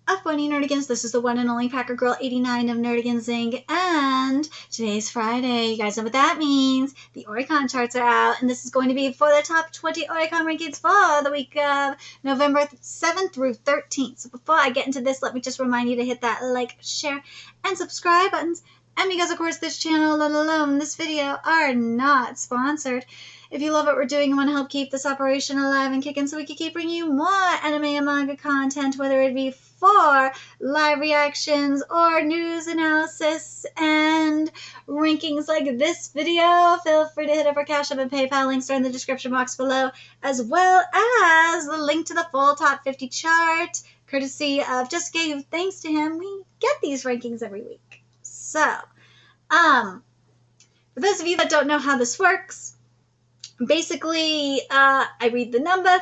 of Bunny Nerdigans. This is the one and only Packer Girl 89 of Nerdigans Inc. And today's Friday. You guys know what that means. The Oricon Charts are out, and this is going to be for the top 20 Oricon rankings for the week of November 7th through 13th. So before I get into this, let me just remind you to hit that like, share, and subscribe buttons. And because, of course, this channel, let alone this video, are not sponsored. If you love what we're doing and want to help keep this operation alive and kicking so we can keep bringing you more anime and manga content, whether it be for live reactions or news analysis and rankings like this video, feel free to hit up our Cash App and PayPal links are in the description box below, as well as the link to the full top 50 chart, courtesy of Just Gave. Thanks to him, we get these rankings every week. So, for those of you that don't know how this works, basically, I read the number,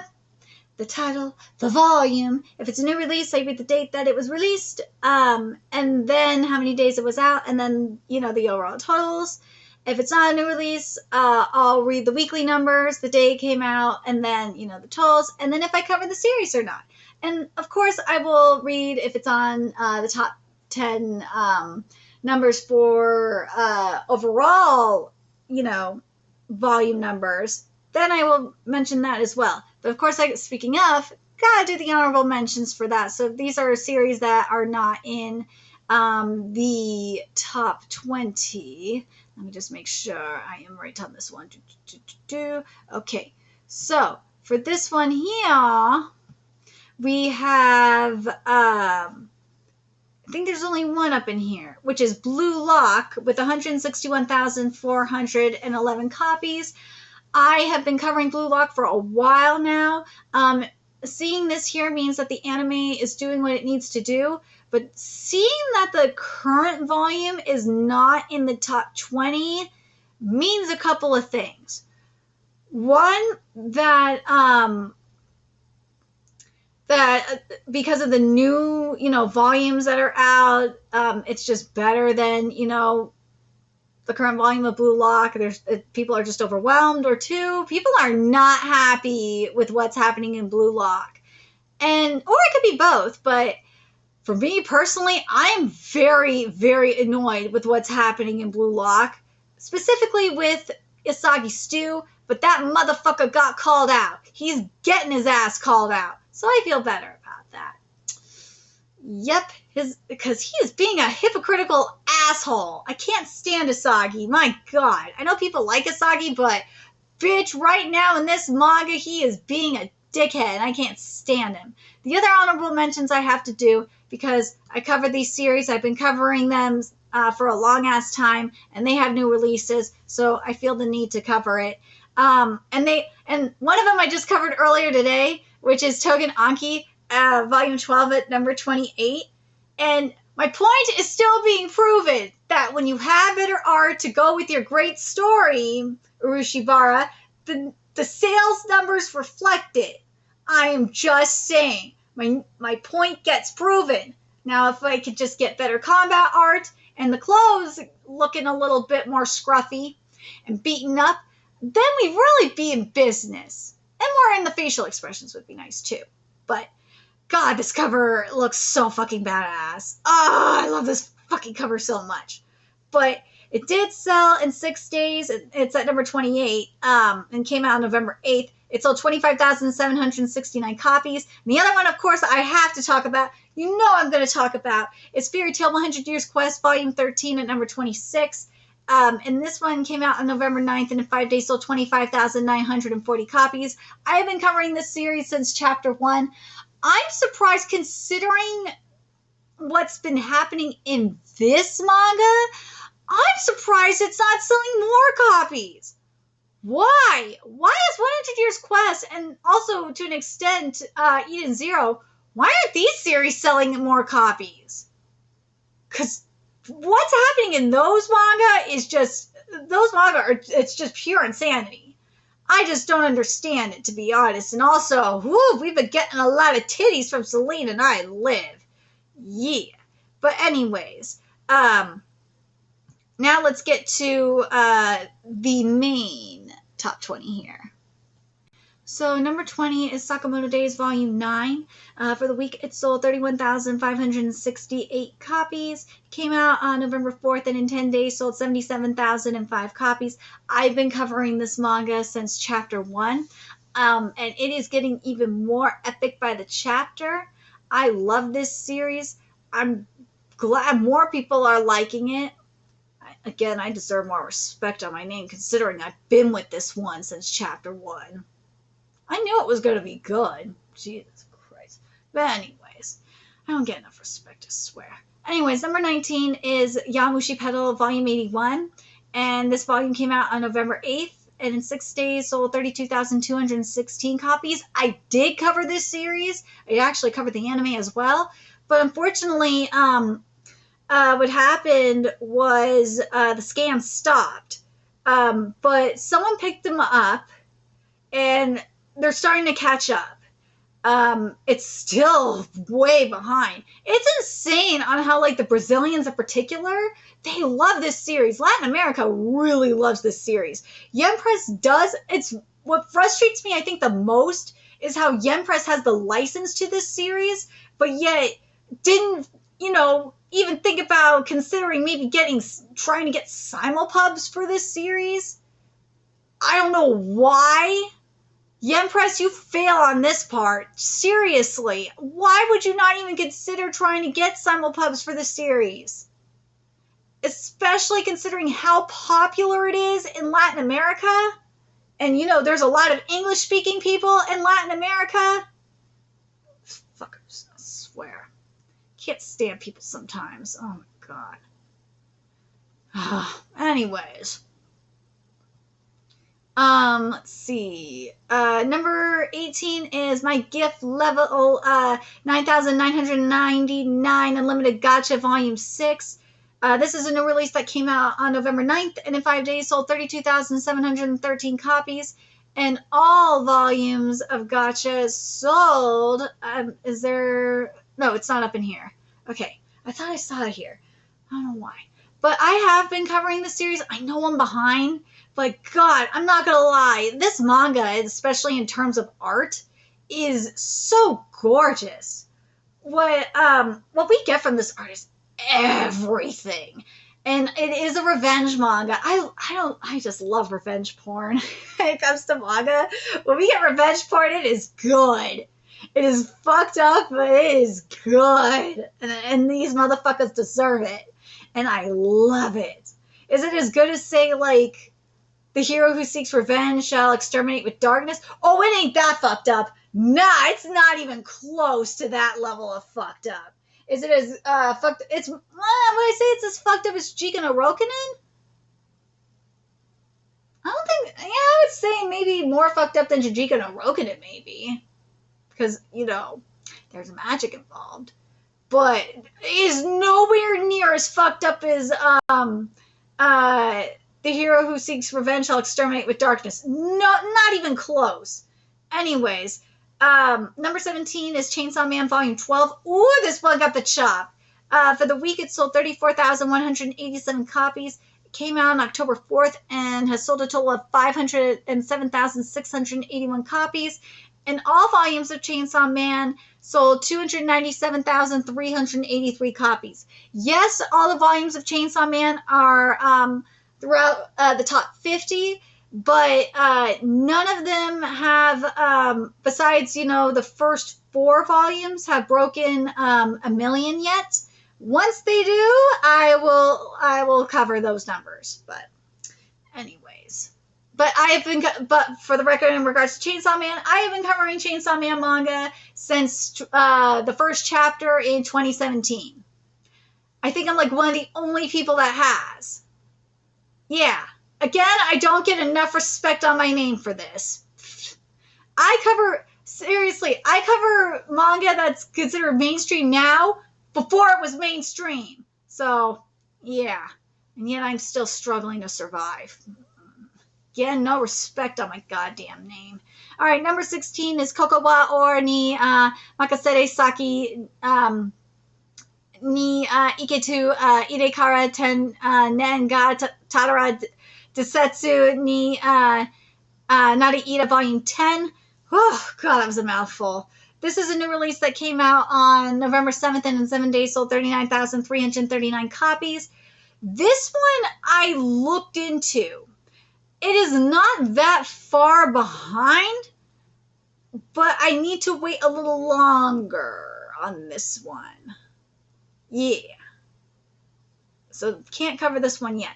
the title, the volume. If it's a new release, I read the date that it was released, and then how many days it was out, and then, you know, the overall totals. If it's not a new release, I'll read the weekly numbers, the day it came out, and then, you know, the totals, and then if I cover the series or not. And, of course, I will read if it's on the top 10 numbers for overall, you know, volume numbers, then I will mention that as well. But of course, speaking of, gotta do the honorable mentions for that. So these are series that are not in the top 20. Let me just make sure I am right on this one. Okay, so for this one here, we have I think there's only one up in here, which is Blue Lock with 161,411 copies. I have been covering Blue Lock for a while now. Seeing this here means that the anime is doing what it needs to do, but seeing that the current volume is not in the top 20 means a couple of things. One, that because of the new, you know, volumes that are out, it's just better than, you know, the current volume of Blue Lock. People are just overwhelmed. Or two, people are not happy with what's happening in Blue Lock. Or it could be both, but for me personally, I am very, very annoyed with what's happening in Blue Lock, specifically with Isagi Stew, but that motherfucker got called out. He's getting his ass called out. So I feel better about that. Yep, because he is being a hypocritical asshole. I can't stand Isagi. My God. I know people like Isagi, but bitch, right now in this manga, he is being a dickhead. I can't stand him. The other honorable mentions I have to do, because I covered these series. I've been covering them for a long-ass time, and they have new releases, so I feel the need to cover it. And one of them I just covered earlier today, which is Togen Anki, volume 12 at number 28. And my point is still being proven that when you have better art to go with your great story, Urushibara, the sales numbers reflect it. I am just saying, my point gets proven. Now, if I could just get better combat art and the clothes looking a little bit more scruffy and beaten up, then we'd really be in business. And more in the facial expressions would be nice too. But, God, this cover looks so fucking badass. Oh, I love this fucking cover so much. But it did sell in 6 days. It's at number 28 and came out on November 8th. It sold 25,769 copies. And the other one, of course, I have to talk about, you know I'm going to talk about, is Fairy Tail 100 Years Quest, Volume 13 at number 26. And this one came out on November 9th, and in 5 days sold 25,940 copies. I have been covering this series since Chapter 1. I'm surprised, considering what's been happening in this manga, I'm surprised it's not selling more copies. Why? Why is 100 Years Quest, and also to an extent Eden Zero, why aren't these series selling more copies? Because what's happening in those manga is just, it's just pure insanity. I just don't understand it, to be honest. And also, we've been getting a lot of titties from Celine and I Live. Yeah. But anyways, now let's get to the main top 20 here. So number 20 is Sakamoto Days Volume 9. For the week, it sold 31,568 copies. It came out on November 4th, and in 10 days sold 77,005 copies. I've been covering this manga since chapter 1, and it is getting even more epic by the chapter. I love this series. I'm glad more people are liking it. Again, I deserve more respect on my name, considering I've been with this one since chapter 1. I knew it was going to be good. Jesus Christ. But anyways, I don't get enough respect, I swear. Anyways, number 19 is Yamushi Pedal Volume 81. And this volume came out on November 8th. And in 6 days sold 32,216 copies. I did cover this series. I actually covered the anime as well. But unfortunately, what happened was the scam stopped. But someone picked them up. And they're starting to catch up. It's still way behind. It's insane on how, like, the Brazilians in particular, they love this series. Latin America really loves this series. Yen Press does. It's what frustrates me, I think, the most is how Yen Press has the license to this series, but yet didn't, even think about considering maybe trying to get simulpubs for this series. I don't know why. Yen Press, you fail on this part. Seriously. Why would you not even consider trying to get simulpubs for this series? Especially considering how popular it is in Latin America. And, there's a lot of English-speaking people in Latin America. Fuckers, I swear. Can't stand people sometimes. Oh, my God. Anyways. Let's see. Number 18 is my gift level 9,999 Unlimited Gacha Volume 6. This is a new release that came out on November 9th, and in 5 days sold 32,713 copies. And all volumes of Gacha sold. Is there... No, it's not up in here. Okay. I thought I saw it here. I don't know why. But I have been covering the series. I know I'm behind. But God, I'm not gonna lie, this manga, especially in terms of art, is so gorgeous. What we get from this art is everything. And it is a revenge manga. I just love revenge porn when it comes to manga. When we get revenge porn, it is good. It is fucked up, but it is good. And these motherfuckers deserve it. And I love it. Is it as good as, say, like, the hero who seeks revenge shall exterminate with darkness? Oh, it ain't that fucked up. Nah, it's not even close to that level of fucked up. Is it as fucked? It's would I say it's as fucked up as Jigen no Rokunin? I don't think. Yeah, I would say maybe more fucked up than Jigen no Rokunin, maybe, because there's magic involved. But it is nowhere near as fucked up as the hero who seeks revenge shall exterminate with darkness. No, not even close. Anyways, number 17 is Chainsaw Man Volume 12. Ooh, this one got the chop. For the week, it sold 34,187 copies. It came out on October 4th and has sold a total of 507,681 copies. And all volumes of Chainsaw Man sold 297,383 copies. Yes, all the volumes of Chainsaw Man are throughout the top 50, but none of them have, besides, the first 4 volumes, have broken 1 million yet. Once they do, I will cover those numbers. But anyways. But for the record, in regards to Chainsaw Man, I have been covering Chainsaw Man manga since the first chapter in 2017. I think I'm like one of the only people that has. Yeah. Again, I don't get enough respect on my name for this. I cover manga that's considered mainstream now before it was mainstream. So, yeah. And yet I'm still struggling to survive. Again, no respect on my goddamn name. All right, number 16 is Kokowa or ni Makasere Saki ni Iketu Idekara ten nen ga Tadara Desetsu ni Nariita Volume 10. Oh, God, that was a mouthful. This is a new release that came out on November 7th and in 7 days sold 39,339 copies. This one I looked into. It is not that far behind, but I need to wait a little longer on this one. Yeah. So can't cover this one yet.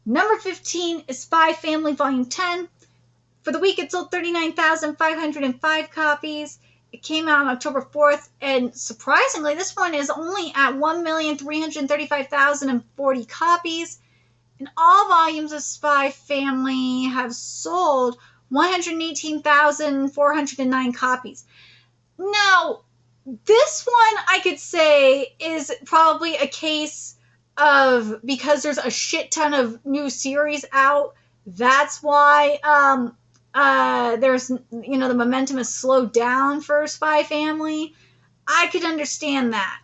Number 15 is Spy Family Volume 10. For the week, it sold 39,505 copies. It came out on October 4th, and surprisingly, this one is only at 1,335,040 copies. And all volumes of Spy Family have sold 118,409 copies. Now, this one I could say is probably a case of, because there's a shit ton of new series out, that's why there's, the momentum is slowed down for Spy Family. I could understand that.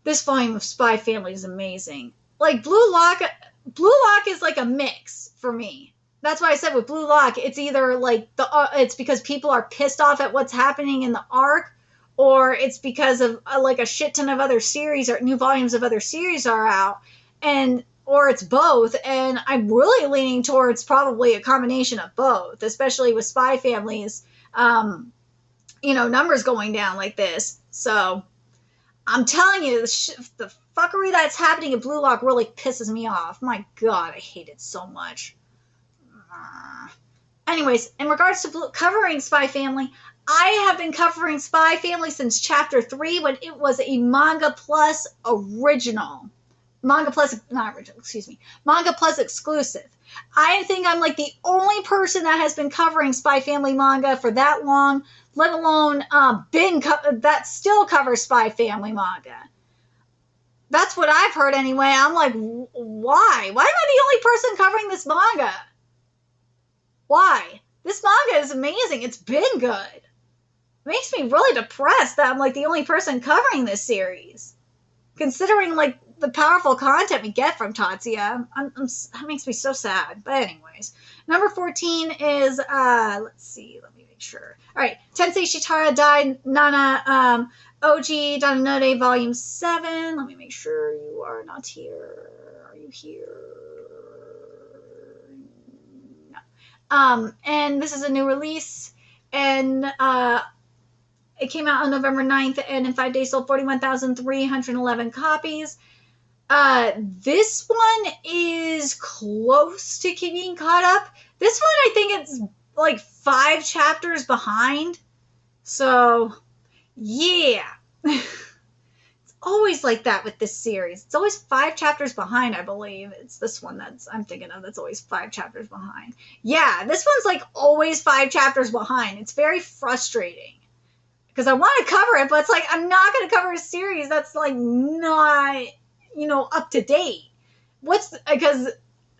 This volume of Spy Family is amazing. Like Blue Lock is like a mix for me. That's why I said with Blue Lock, it's either like it's because people are pissed off at what's happening in the arc, or it's because of like a shit ton of other series or new volumes of other series are out, or it's both. And I'm really leaning towards probably a combination of both, especially with Spy Family's, numbers going down like this. So I'm telling you, the fuckery that's happening in Blue Lock really pisses me off. My God, I hate it so much. Anyways, in regards to covering Spy Family, I have been covering Spy Family since Chapter 3 when it was a Manga Plus original. Manga Plus exclusive. I think I'm like the only person that has been covering Spy Family manga for that long, let alone that still covers Spy Family manga. That's what I've heard anyway. I'm like, why? Why am I the only person covering this manga? Why? This manga is amazing. It's been good. It makes me really depressed that I'm like the only person covering this series. Considering like the powerful content we get from Tatsuya, that makes me so sad. But anyways, number 14 is, let's see, let me make sure. All right, Tensei Shitara Dai Nana OG Dananode Volume 7. Let me make sure you are not here. Are you here? No. And this is a new release, and it came out on November 9th, and in 5 days sold 41,311 copies. This one is close to being caught up. This one, I think it's like 5 chapters behind. So, yeah. It's always like that with this series. It's always 5 chapters behind, I believe. It's this one I'm thinking of that's always 5 chapters behind. Yeah, this one's like always 5 chapters behind. It's very frustrating. Because I want to cover it, but it's like, I'm not going to cover a series that's like not, up to date. Because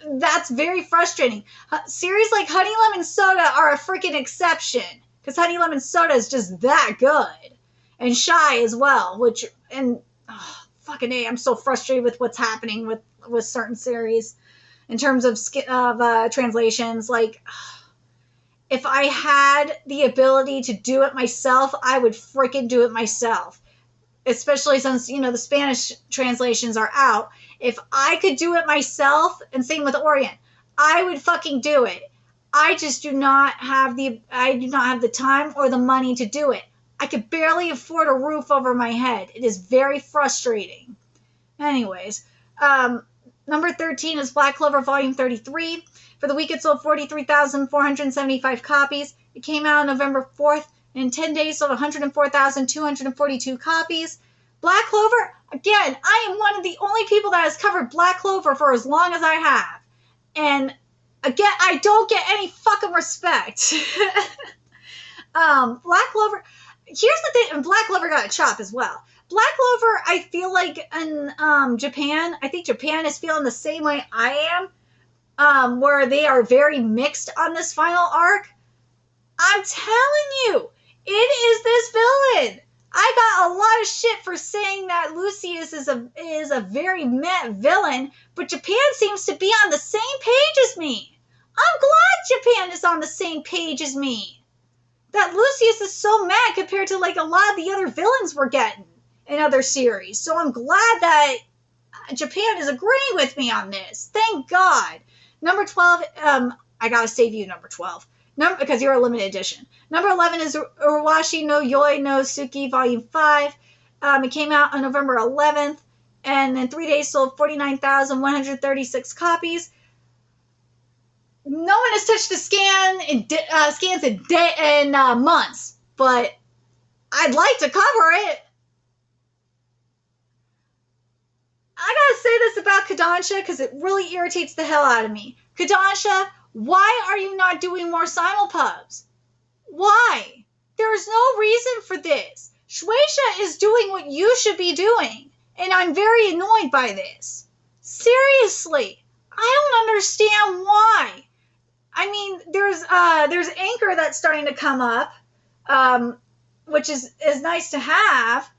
that's very frustrating. Series like Honey Lemon Soda are a freaking exception. Because Honey Lemon Soda is just that good. And Shy as well, fucking A, I'm so frustrated with what's happening with certain series in terms of translations. Like, if I had the ability to do it myself, I would freaking do it myself. Especially since, the Spanish translations are out. If I could do it myself, and same with Orient, I would fucking do it. I just do not have the time or the money to do it. I could barely afford a roof over my head. It is very frustrating. Anyways, number 13 is Black Clover Volume 33. For the week, it sold 43,475 copies. It came out on November 4th, and in 10 days sold 104,242 copies. Black Clover, again, I am one of the only people that has covered Black Clover for as long as I have. And again, I don't get any fucking respect. Black Clover, here's the thing, and Black Clover got a chop as well. Black Clover, I feel like in Japan, I think Japan is feeling the same way I am, where they are very mixed on this final arc. I'm telling you, it is this villain. I got a lot of shit for saying that Lucius is a very meh villain, but Japan seems to be on the same page as me. I'm glad Japan is on the same page as me. that Lucius is so mad compared to like a lot of the other villains we're getting in other series. So I'm glad that Japan is agreeing with me on this. Thank God. Number 12, I gotta save you number 12. Because you're a limited edition. Number 11 is Uruwashi no Yoi no Suki Volume 5. It came out on November 11th, and in 3 days sold 49,136 copies. No one has touched the scans in months, but I'd like to cover it. I gotta say this about Kodansha because it really irritates the hell out of me. Kodansha, why are you not doing more simulpubs? Why? There is no reason for this. Shueisha is doing what you should be doing, and I'm very annoyed by this. Seriously, I don't understand why. I mean, there's Anchor that's starting to come up, which is nice to have.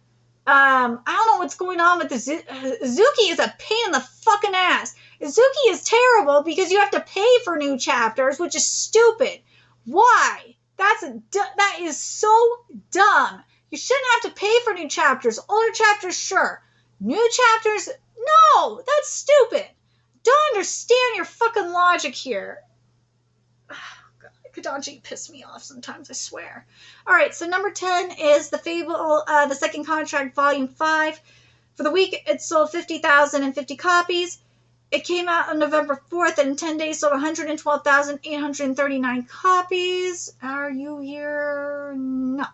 I don't know what's going on with the Izuki is a pain in the fucking ass. Izuki is terrible because you have to pay for new chapters, which is stupid. Why? That is so dumb. You shouldn't have to pay for new chapters. Older chapters, sure. New chapters, no. That's stupid. Don't understand your fucking logic here. Kodansha piss me off sometimes, I swear. Alright, so number 10 is The Fable, The Second Contract, Volume 5. For the week, it sold 50,050 copies. It came out on November 4th, and in 10 days sold 112,839 copies. Are you here? No.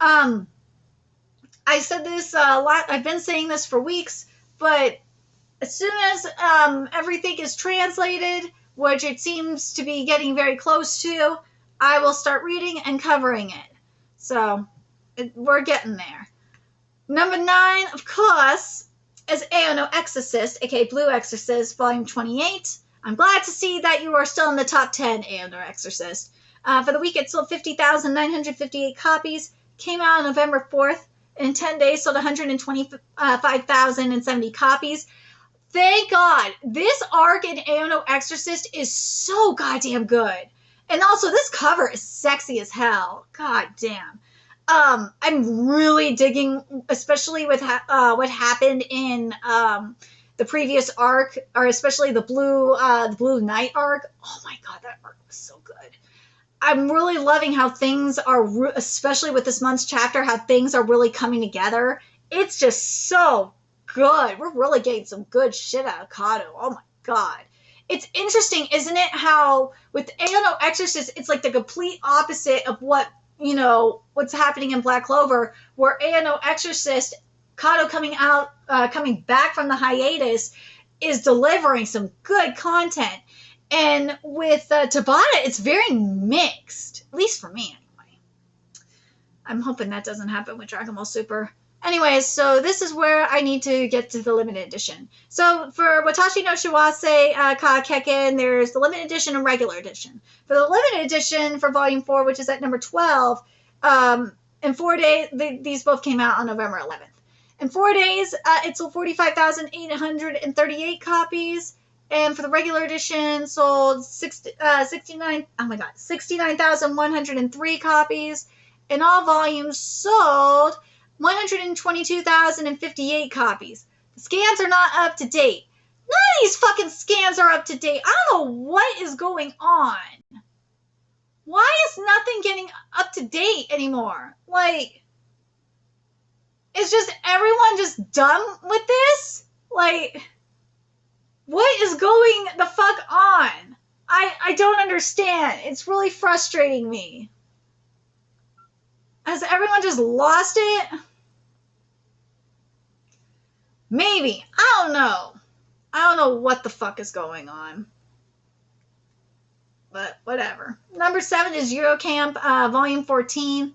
I said this a lot. I've been saying this for weeks, but as soon as everything is translated, which it seems to be getting very close to, I will start reading and covering it. So, we're getting there. Number 9, of course, is Ao no Exorcist, aka Blue Exorcist, Volume 28. I'm glad to see that you are still in the top 10, Ao no Exorcist. For the week, it sold 50,958 copies. Came out on November 4th. In 10 days, sold 125,070 copies. Thank God. This arc in Ao no Exorcist is so goddamn good. And also, this cover is sexy as hell. God damn. I'm really digging, especially with what happened in the previous arc, or especially the Blue Knight arc. Oh my God, that arc was so good. I'm really loving how things are, especially with this month's chapter, how things are really coming together. It's just so good. We're really getting some good shit out of Kato. Oh my God. It's interesting, isn't it, how with Ao no Exorcist, it's like the complete opposite of what's happening in Black Clover, where Ao no Exorcist, Kato coming back from the hiatus, is delivering some good content. And with Tabata, it's very mixed, at least for me anyway. I'm hoping that doesn't happen with Dragon Ball Super. Anyways, so this is where I need to get to the limited edition. So for Watashi no Shiwase Ka Kekken, there's the limited edition and regular edition. For the limited edition for Volume 4, which is at number 12, in 4 days, these both came out on November 11th. In 4 days, it sold 45,838 copies. And for the regular edition, sold 69,103 copies. And all volumes sold 122,058 copies. The scans are not up to date. None of these fucking scans are up to date. I don't know what is going on. Why is nothing getting up to date anymore? Like, is just everyone just done with this? Like, what is going the fuck on? I don't understand. It's really frustrating me. Has everyone just lost it? Maybe. I don't know. I don't know what the fuck is going on. But whatever. Number 7 is Eurocamp, Volume 14.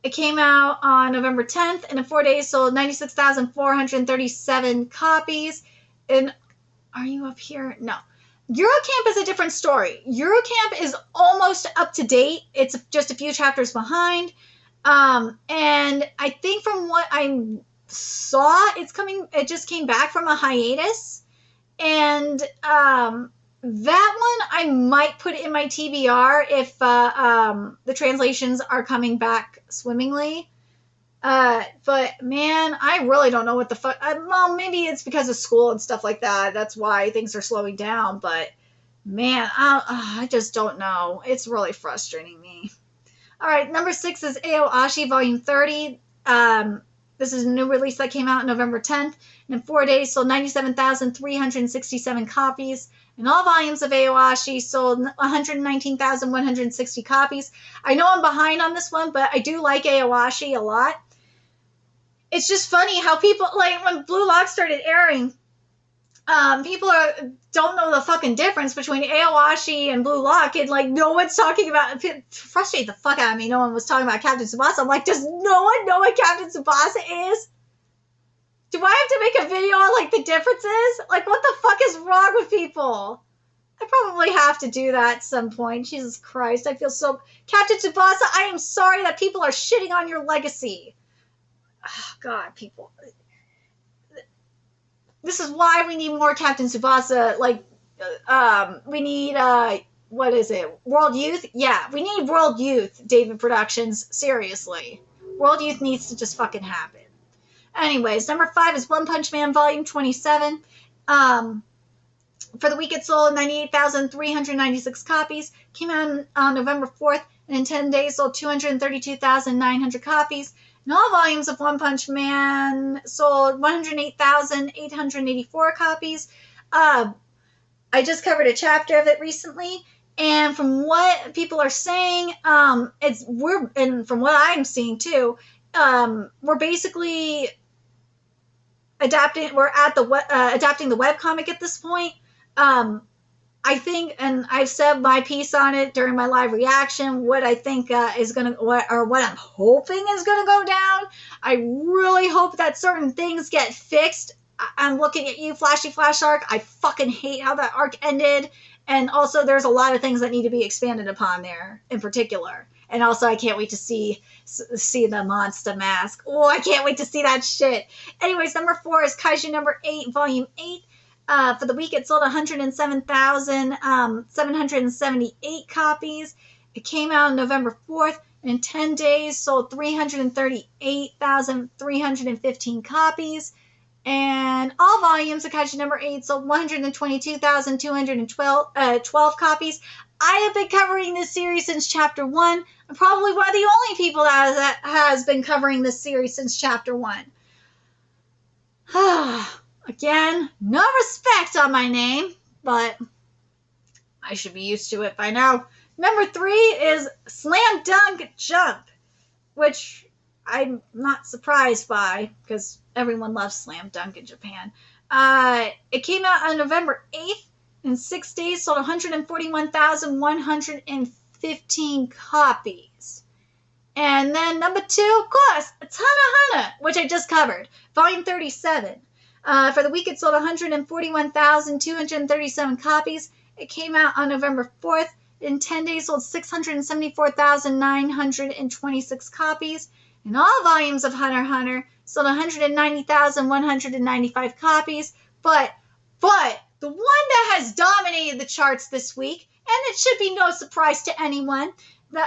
It came out on November 10th, and in 4 days sold 96,437 copies. And are you up here? No. Eurocamp is a different story. Eurocamp is almost up to date. It's just a few chapters behind. And I think from what I saw, it just came back from a hiatus. And That one I might put in my TBR if the translations are coming back swimmingly. But man, I really don't know what the fuck. Well, maybe it's because of school and stuff like that. That's why things are slowing down. But man, I just don't know. It's really frustrating me. All right, number 6 is Aoashi Volume 30. This is a new release that came out November 10th. And in 4 days, sold 97,367 copies. And all volumes of Aoashi sold 119,160 copies. I know I'm behind on this one, but I do like Aoashi a lot. It's just funny how people, like when Blue Lock started airing, people don't know the fucking difference between Aoashi and Blue Lock, and like no one's talking about it. Frustrate the fuck out of me. No one was talking about Captain Tsubasa. I'm like, does no one know what Captain Tsubasa is? Do I have to make a video on like the differences? Like, what the fuck is wrong with people? I probably have to do that at some point. Jesus Christ, I feel so. Captain Tsubasa, I am sorry that people are shitting on your legacy. Oh, God, people. This is why we need more Captain Tsubasa. Like, we need, what is it? World Youth? Yeah, we need World Youth, David Productions. Seriously. World Youth needs to just fucking happen. Anyways, number 5 is One Punch Man Volume 27. For the week it sold 98,396 copies. Came out on November 4th, and in 10 days sold 232,900 copies. And all volumes of One Punch Man sold 108,884 copies. I just covered a chapter of it recently, and from what people are saying, and from what I'm seeing too, we're basically adapting the webcomic at this point. I think, and I've said my piece on it during my live reaction, what I think is going to, what I'm hoping is going to go down. I really hope that certain things get fixed. I'm looking at you, Flashy Flash arc. I fucking hate how that arc ended. And also there's a lot of things that need to be expanded upon there in particular. And also I can't wait to see the monster mask. Oh, I can't wait to see that shit. Anyways, number 4 is Kaiju number 8, volume 8. For the week, it sold 107,778 copies. It came out on November 4th. And in 10 days, sold 338,315 copies. And all volumes of Kaiju number 8 sold 122,212 copies. I have been covering this series since chapter 1. I'm probably one of the only people that has been covering this series since chapter 1. Again, no respect on my name, but I should be used to it by now. Number 3 is Slam Dunk Jump, which I'm not surprised by because everyone loves Slam Dunk in Japan. It came out on November 8th. In 6 days, sold 141,115 copies. And then number 2, of course, it's Hana, which I just covered, volume 37. For the week, it sold 141,237 copies. It came out on November 4th. In 10 days, sold 674,926 copies. And all volumes of Hunter x Hunter sold 190,195 copies. But the one that has dominated the charts this week, and it should be no surprise to anyone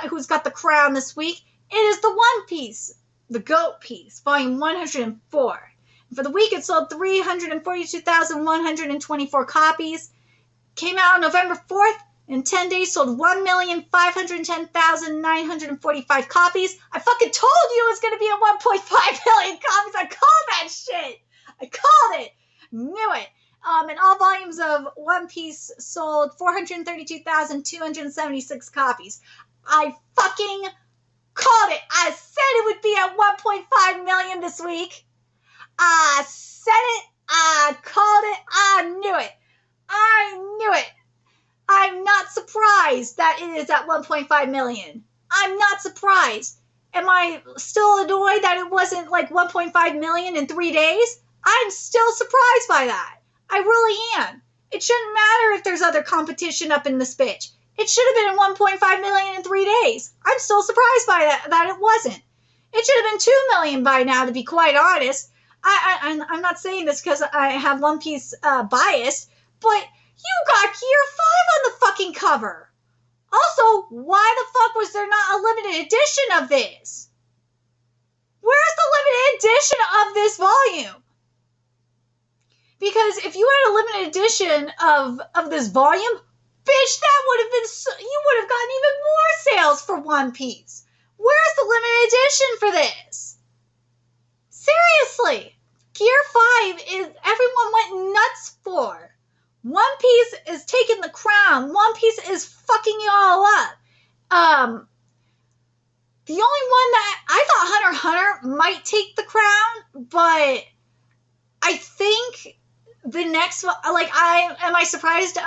who's got the crown this week, it is the One Piece, the GOAT piece, volume 104. For the week, it sold 342,124 copies. Came out on November 4th. In 10 days, sold 1,510,945 copies. I fucking told you it was going to be at 1.5 million copies. I called that shit. I called it. Knew it. And all volumes of One Piece sold 432,276 copies. I fucking called it. I said it would be at 1.5 million this week. I said it. I called it. I knew it. I knew it. I'm not surprised that it is at 1.5 million. I'm not surprised. Am I still annoyed that it wasn't like 1.5 million in 3 days? I'm still surprised by that. I really am. It shouldn't matter if there's other competition up in this bitch. It should have been at 1.5 million in 3 days. I'm still surprised by that it wasn't. It should have been 2 million by now, to be quite honest. I'm not saying this because I have One Piece bias, but You got Gear 5 on the fucking cover. Also, why the fuck was there not a limited edition of this? Where's the limited edition of this volume? Because if you had a limited edition of this volume, bitch, that would have been, you would have gotten even more sales for One Piece. Where's the limited edition for this? Seriously, Gear 5 is, everyone went nuts for. One Piece is taking the crown. One Piece is fucking you all up. The only one that I thought Hunter x Hunter might take the crown, but I think the next, like, am I surprised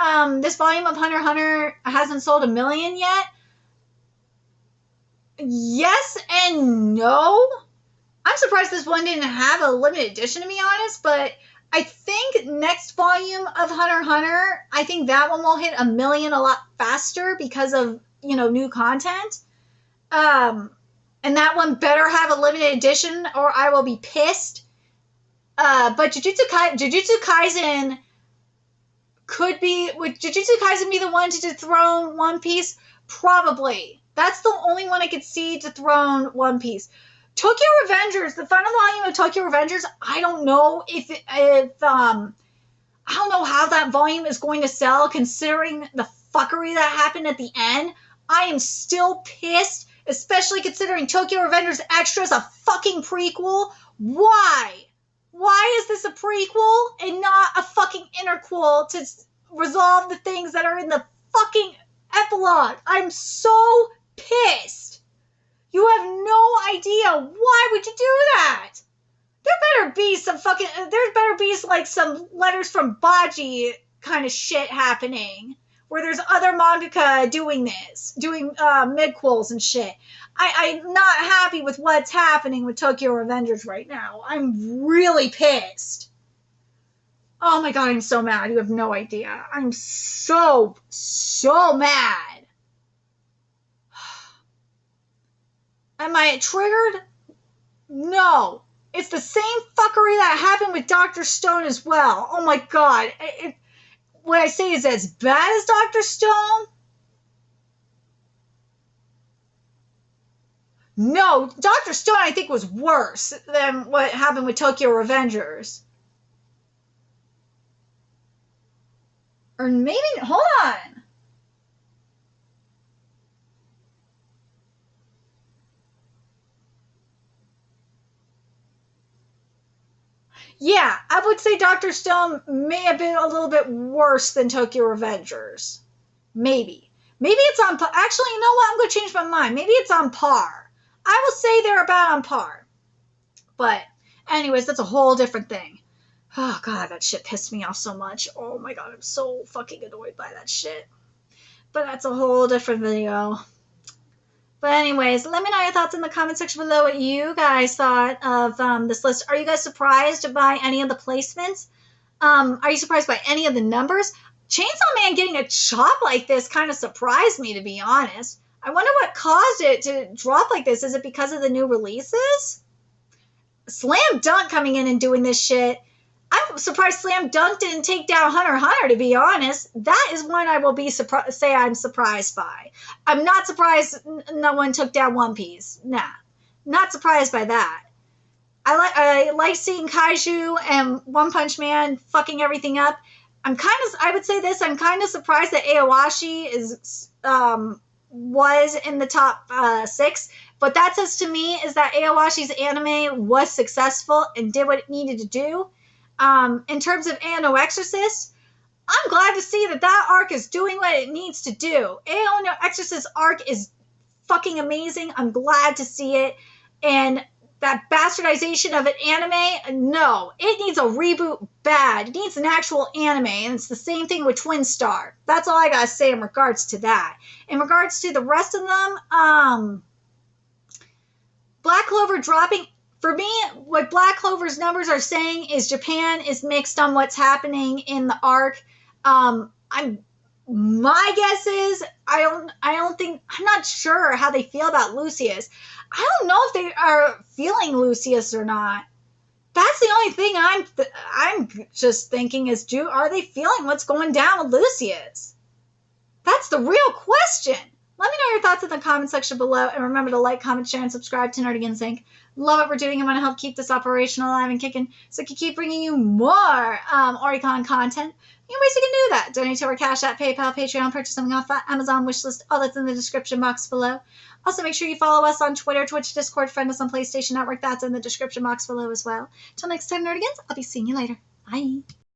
this volume of Hunter x Hunter hasn't sold 1 million yet? Yes and no. I'm surprised this one didn't have a limited edition, to be honest, but I think next volume of Hunter x Hunter, I think that one will hit 1 million a lot faster because of, you know, new content. And that one better have a limited edition or I will be pissed. But Jujutsu Kaisen would Jujutsu Kaisen be the one to dethrone One Piece? Probably. That's the only one I could see dethrone One Piece. Tokyo Revengers, the final volume of Tokyo Revengers, I don't know I don't know how that volume is going to sell considering the fuckery that happened at the end. I am still pissed, especially considering Tokyo Revengers Extra is a fucking prequel. Why? Why is this a prequel and not a fucking interquel to resolve the things that are in the fucking epilogue? I'm so pissed. You have no idea. Why would you do that? There better be like some letters from Baji kind of shit happening where there's other mangaka doing midquels and shit. I'm not happy with what's happening with Tokyo Revengers right now. I'm really pissed. Oh my god, I'm so mad. You have no idea. I'm so mad. Am I triggered? No. It's the same fuckery that happened with Dr. Stone as well. Oh my god. What I say is as bad as Dr. Stone? No, Dr. Stone I think was worse than what happened with Tokyo Revengers. Or maybe, hold on. Yeah, I would say Dr. Stone may have been a little bit worse than Tokyo Revengers. Maybe. Maybe it's on par. Actually, you know what? I'm going to change my mind. Maybe it's on par. I will say they're about on par. But anyways, that's a whole different thing. Oh, God, that shit pissed me off so much. Oh, my God, I'm so fucking annoyed by that shit. But that's a whole different video. But anyways, let me know your thoughts in the comment section below what you guys thought of this list. Are you guys surprised by any of the placements? Are you surprised by any of the numbers? Chainsaw Man getting a chop like this kind of surprised me, to be honest. I wonder what caused it to drop like this. Is it because of the new releases? Slam Dunk coming in and doing this shit. I'm surprised Slam Dunk didn't take down Hunter x Hunter, to be honest. That is one I will be say I'm surprised by. I'm not surprised no one took down One Piece. Nah. Not surprised by that. I like seeing Kaiju and One Punch Man fucking everything up. I would say this, I'm kind of surprised that Aowashi was in the top 6. But that says to me is that Aowashi's anime was successful and did what it needed to do. In terms of Ano Exorcist, I'm glad to see that arc is doing what it needs to do. Ano Exorcist arc is fucking amazing. I'm glad to see it. And that bastardization of an anime, no. It needs a reboot bad. It needs an actual anime. And it's the same thing with Twin Star. That's all I gotta say in regards to that. In regards to the rest of them, Black Clover dropping. For me, what Black Clover's numbers are saying is Japan is mixed on what's happening in the arc. My guess is I'm not sure how they feel about Lucius. I don't know if they are feeling Lucius or not. That's the only thing I'm just thinking is, are they feeling what's going down with Lucius? That's the real question. Let me know your thoughts in the comment section below, and remember to like, comment, share, and subscribe to Nerdy in Sync. Love what we're doing and want to help keep this operation alive and kicking, so we can keep bringing you more Oricon content. Ways you can do that: donate to our Cash App, PayPal, Patreon, purchase something off that Amazon wishlist. All that's in the description box below. Also, make sure you follow us on Twitter, Twitch, Discord, friend us on PlayStation Network. That's in the description box below as well. Till next time, Nerdigans, I'll be seeing you later. Bye.